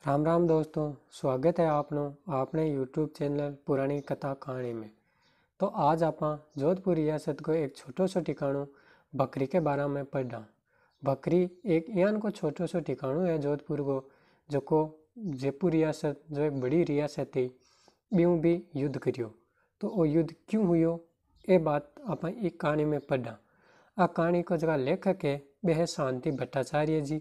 राम राम दोस्तों, स्वागत है आपने यूट्यूब चैनल पुरानी कथा कहानी में। तो आज आप जोधपुर रियासत को एक छोटो सो ठिकाणु बकरी के बारे में पढ़ा। बकरी एक यान को छोटो सो ठिकाणु है जोधपुर को, जो को जयपुर रियासत जो एक बड़ी रियासत थी बीऊ भी युद्ध करियो। तो वो युद्ध क्यों हुयो ये बात आप एक कहानी में पढ़ा। आ कहानी को जगह लेखक है वह है शांति भट्टाचार्य जी,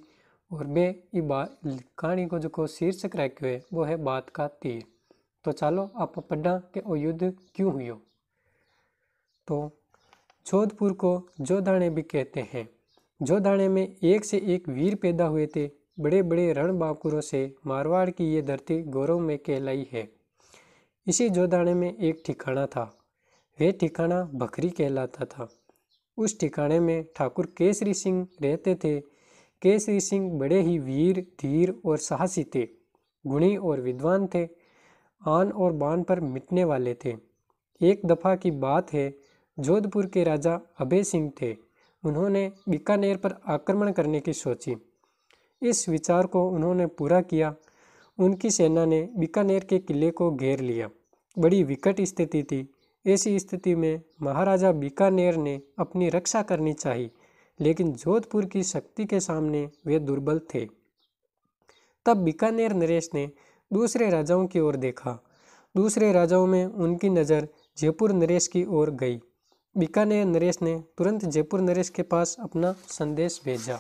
और बे कहानी को जो को शीर्षक रखो है वो है बात का तीर। तो चलो आप पढ़ा कि वो युद्ध क्यों हुयो। तो जोधपुर को जोधाने भी कहते हैं। जोधाने में एक से एक वीर पैदा हुए थे। बड़े बड़े रणबांकुरों से मारवाड़ की ये धरती गौरव में कहलाई है। इसी जोधाने में एक ठिकाना था, वह ठिकाना बकरी कहलाता था। उस ठिकाने में ठाकुर केसरी सिंह रहते थे। केसरी सिंह बड़े ही वीर, धीर और साहसी थे, गुणी और विद्वान थे, आन और बान पर मिटने वाले थे। एक दफा की बात है, जोधपुर के राजा अभय सिंह थे। उन्होंने बीकानेर पर आक्रमण करने की सोची। इस विचार को उन्होंने पूरा किया। उनकी सेना ने बीकानेर के किले को घेर लिया। बड़ी विकट स्थिति थी। ऐसी स्थिति में महाराजा बीकानेर ने अपनी रक्षा करनी चाहिए, लेकिन जोधपुर की शक्ति के सामने वे दुर्बल थे। तब बीकानेर नरेश ने दूसरे राजाओं की ओर देखा। दूसरे राजाओं में उनकी नज़र जयपुर नरेश की ओर गई। बीकानेर नरेश ने तुरंत जयपुर नरेश के पास अपना संदेश भेजा।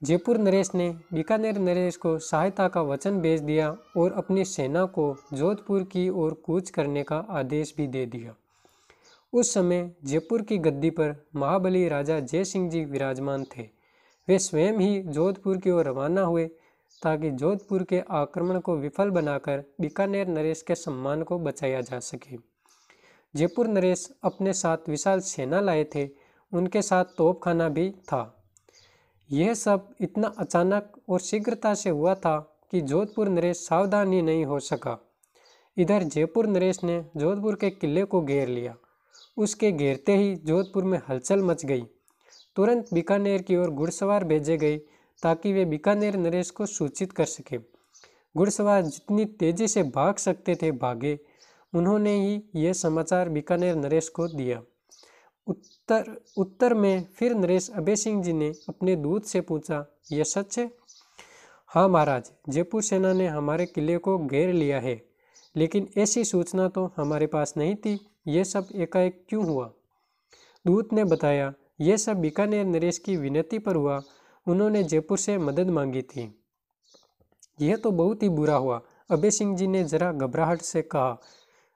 जयपुर नरेश ने बीकानेर नरेश को सहायता का वचन भेज दिया और अपनी सेना को जोधपुर की ओर कूच करने का आदेश भी दे दिया। उस समय जयपुर की गद्दी पर महाबली राजा जय सिंह जी विराजमान थे। वे स्वयं ही जोधपुर की ओर रवाना हुए ताकि जोधपुर के आक्रमण को विफल बनाकर बीकानेर नरेश के सम्मान को बचाया जा सके। जयपुर नरेश अपने साथ विशाल सेना लाए थे। उनके साथ तोपखाना भी था। यह सब इतना अचानक और शीघ्रता से हुआ था कि जोधपुर नरेश सावधान ही नहीं हो सका। इधर जयपुर नरेश ने जोधपुर के किले को घेर लिया। उसके घेरते ही जोधपुर में हलचल मच गई। तुरंत बीकानेर की ओर घुड़सवार भेजे गए ताकि वे बीकानेर नरेश को सूचित कर सके। घुड़सवार जितनी तेजी से भाग सकते थे भागे। उन्होंने ही यह समाचार बीकानेर नरेश को दिया। उत्तर में फिर नरेश अभय सिंह जी ने अपने दूत से पूछा, यह सच है? हाँ महाराज, जयपुर सेना ने हमारे किले को घेर लिया है, लेकिन ऐसी सूचना तो हमारे पास नहीं थी। ये सब एकाएक क्यों हुआ? दूत ने बताया, यह सब बीकानेर नरेश की विनती पर हुआ। उन्होंने जयपुर से मदद मांगी थी। यह तो बहुत ही बुरा हुआ, अभय सिंह जी ने जरा घबराहट से कहा।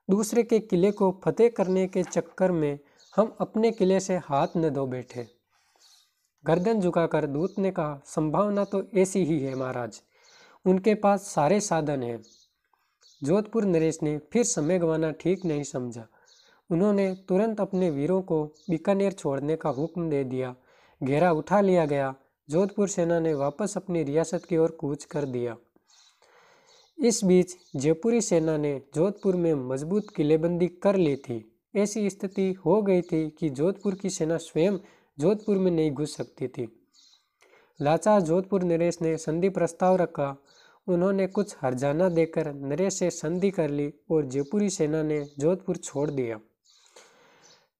दूसरे के किले को फतेह करने के चक्कर में हम अपने किले से हाथ न धो बैठे। गर्दन झुकाकर दूत ने कहा, संभावना तो ऐसी ही है महाराज, उनके पास सारे साधन हैं। जोधपुर नरेश ने फिर समय गंवाना ठीक नहीं समझा। उन्होंने तुरंत अपने वीरों को बीकानेर छोड़ने का हुक्म दे दिया। घेरा उठा लिया गया। जोधपुर सेना ने वापस अपनी रियासत की ओर कूच कर दिया। इस बीच जयपुरी सेना ने जोधपुर में मजबूत किलेबंदी कर ली थी। ऐसी स्थिति हो गई थी कि जोधपुर की सेना स्वयं जोधपुर में नहीं घुस सकती थी। लाचार जोधपुर नरेश ने संधि प्रस्ताव रखा। उन्होंने कुछ हर्जाना देकर नरेश से संधि कर ली और जयपुरी सेना ने जोधपुर छोड़ दिया।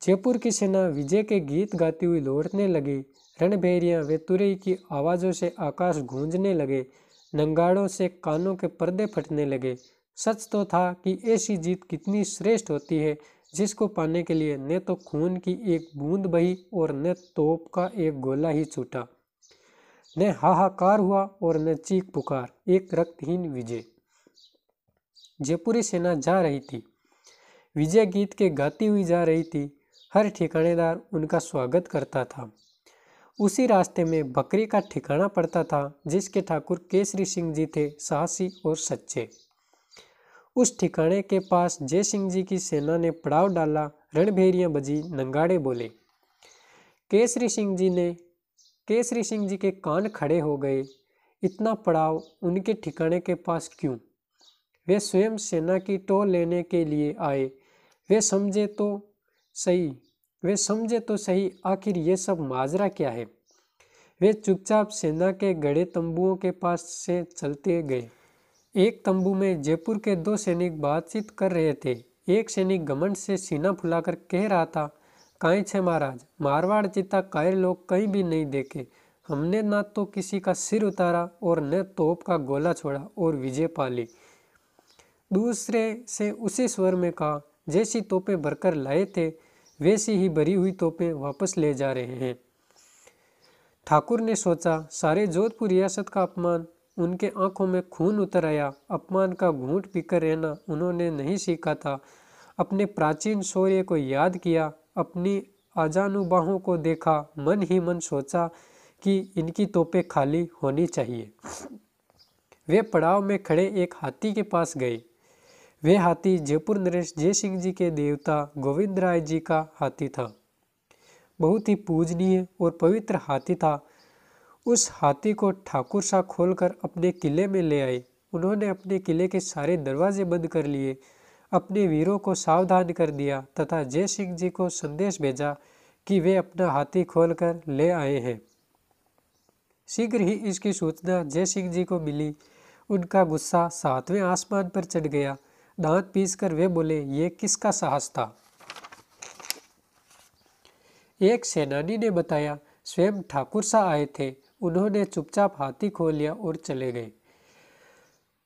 जयपुर की सेना विजय के गीत गाती हुई लौटने लगी। रणभेरियां व तुरई की आवाज़ों से आकाश गूंजने लगे। नंगाड़ों से कानों के पर्दे फटने लगे। सच तो था कि ऐसी जीत कितनी श्रेष्ठ होती है, जिसको पाने के लिए न तो खून की एक बूंद बही और न तोप का एक गोला ही छूटा, न हाहाकार हुआ और न चीख पुकार, एक रक्तहीन विजय। जयपुरी सेना जा रही थी, विजय गीत के गाती हुई जा रही थी। हर ठिकानेदार उनका स्वागत करता था। उसी रास्ते में बकरी का ठिकाना पड़ता था, जिसके ठाकुर केसरी सिंह जी थे, साहसी और सच्चे। उस ठिकाने के पास जय सिंह जी की सेना ने पड़ाव डाला। रणभेरियां बजी, नंगाड़े बोले। केसरी सिंह जी के कान खड़े हो गए। इतना पड़ाव उनके ठिकाने के पास क्यों? वे स्वयं सेना की टोल लेने के लिए आए। वे समझे तो सही, आखिर ये सब माजरा क्या है? वे चुपचाप सेना के गड़े तंबुओं के पास से चलते गए। एक तंबू में जयपुर के 2 सैनिक बातचीत कर रहे थे। एक सैनिक घमंड से सीना फुलाकर कह रहा था, काहे छे महाराज, मारवाड़ जितना कायर लोग कहीं भी नहीं देखे। हमने ना तो किसी का सिर उतारा और न तोप का गोला छोड़ा और विजय पा ली। दूसरे से उसी स्वर में कहा, जैसी तोपें भरकर लाए थे वैसी ही भरी हुई तोपें वापस ले जा रहे हैं। ठाकुर ने सोचा, सारे जोधपुर रियासत का अपमान। उनके आंखों में खून उतर आया। अपमान का घूंट पीकर रहना उन्होंने नहीं सीखा था। अपने प्राचीन शौर्य को याद किया, अपनी आजानुबाहों को देखा, मन ही मन सोचा कि इनकी तोपें खाली होनी चाहिए। वे पड़ाव में खड़े एक हाथी के पास गए। वे हाथी जयपुर नरेश जय सिंह जी के देवता गोविंद राय जी का हाथी था। बहुत ही पूजनीय और पवित्र हाथी था। उस हाथी को ठाकुर शाह खोलकर अपने किले में ले आए। उन्होंने अपने किले के सारे दरवाजे बंद कर लिए, अपने वीरों को सावधान कर दिया तथा जय सिंह जी को संदेश भेजा कि वे अपना हाथी खोलकर ले आए हैं। शीघ्र ही इसकी सूचना जय सिंह जी को मिली। उनका गुस्सा 7वें आसमान पर चढ़ गया। दांत पीसकर वे बोले, ये किसका साहस था? एक सेनानी ने बताया, स्वयं ठाकुर शाह आए थे। उन्होंने चुपचाप हाथी खोल लिया और चले गए।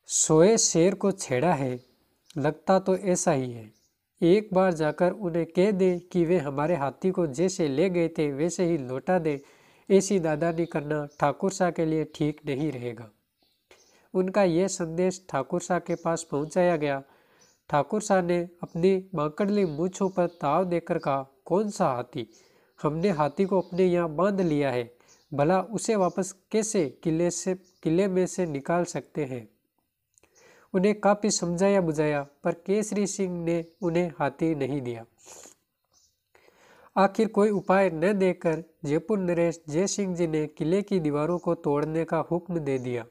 सोए शेर को छेड़ा है, लगता तो ऐसा ही है। एक बार जाकर उन्हें कह दे कि वे हमारे हाथी को जैसे ले गए थे वैसे ही लौटा दे। ऐसी दादानी करना ठाकुर शाह के लिए ठीक नहीं रहेगा। उनका यह संदेश ठाकुर शाह के पास पहुंचाया गया। ठाकुर शाह ने अपनी माकड़ली मूंछों पर ताव देकर कहा, कौन सा हाथी? हमने हाथी को अपने यहाँ बांध लिया है, भला उसे वापस कैसे किले में से निकाल सकते हैं? उन्हें काफी समझाया बुझाया, पर केसरी सिंह ने उन्हें हाथी नहीं दिया। आखिर कोई उपाय न देकर जयपुर नरेश जय सिंह जी ने किले की दीवारों को तोड़ने का हुक्म दे दिया।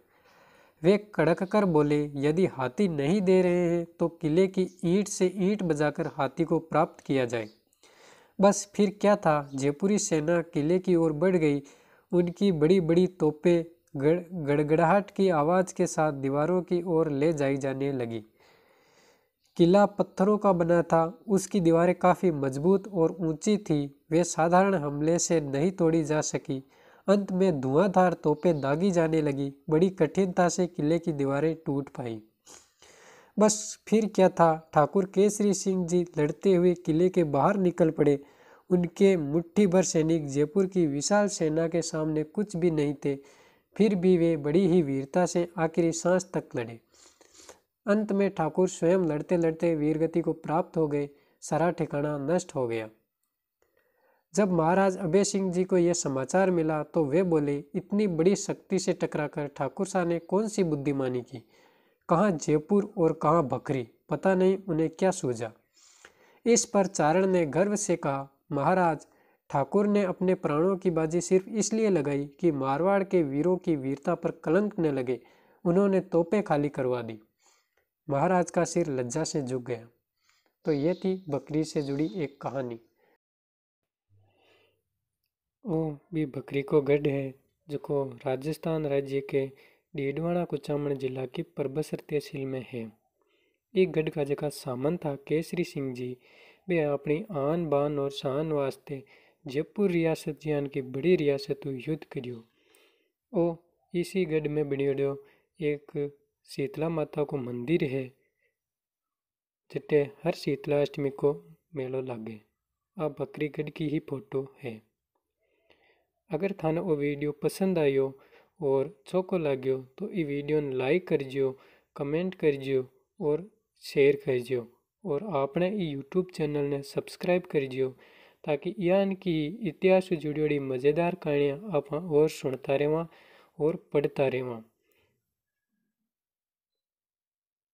वे कड़क कर बोले, यदि हाथी नहीं दे रहे हैं तो किले की ईंट से ईंट बजाकर हाथी को प्राप्त किया जाए। बस फिर क्या था, जयपुरी सेना किले की ओर बढ़ गई। उनकी बड़ी बड़ी तोपें गड़गड़ाहट की आवाज के साथ दीवारों की ओर ले जाई जाने लगी। किला पत्थरों का बना था, उसकी दीवारें काफी मजबूत और ऊंची थी। वे साधारण हमले से नहीं तोड़ी जा सकी। अंत में धुआंधार तोपें दागी जाने लगी। बड़ी कठिनता से किले की दीवारें टूट पाई। बस फिर क्या था, ठाकुर केसरी सिंह जी लड़ते हुए किले के बाहर निकल पड़े। उनके मुट्ठी भर सैनिक जयपुर की विशाल सेना के सामने कुछ भी नहीं थे। फिर भी वे बड़ी ही वीरता से आखिरी सांस तक लड़े। अंत में ठाकुर स्वयं लड़ते लड़ते वीरगति को प्राप्त हो गए। सारा ठिकाना नष्ट हो गया। जब महाराज अभय सिंह जी को यह समाचार मिला तो वे बोले, इतनी बड़ी शक्ति से टकराकर ठाकुर शाह ने कौन सी बुद्धिमानी की? कहाँ जयपुर और कहाँ बकरी, पता नहीं उन्हें क्या सूझा। इस पर चारण ने गर्व से कहा, महाराज, ठाकुर ने अपने प्राणों की बाजी सिर्फ इसलिए लगाई कि मारवाड़ के वीरों की वीरता पर कलंक न लगे। उन्होंने तोपें खाली करवा दी। महाराज का सिर लज्जा से झुक गया। तो ये थी बकरी से जुड़ी एक कहानी। वो भी बकरी को गढ़ है जो राजस्थान राज्य के डीडवाना कुचामन जिला की परबसर तहसील में है। एक गढ़ का जगह सामन था केसरी सिंह जी। वे अपनी आन बान और शान वास्ते जयपुर रियासत जियान की बड़ी रियासत युद्ध करियो। ओ इसी गढ़ में बनियो एक शीतला माता को मंदिर है, जटे हर शीतला अष्टमी को मेलो लागे। आ बकरीगढ़ की ही फोटो है। अगर थाने वो वीडियो पसंद आयो और चोको लाग्यो तो ये वीडियो ने लाइक करजो, कमेंट करजो और शेयर करजो। और आपने यूट्यूब चैनल ने सब्सक्राइब करजो ताकि यान की इतिहास से जुड़ी हुई मज़ेदार कहानियाँ आप और सुनता रहें और पढ़ता रहें।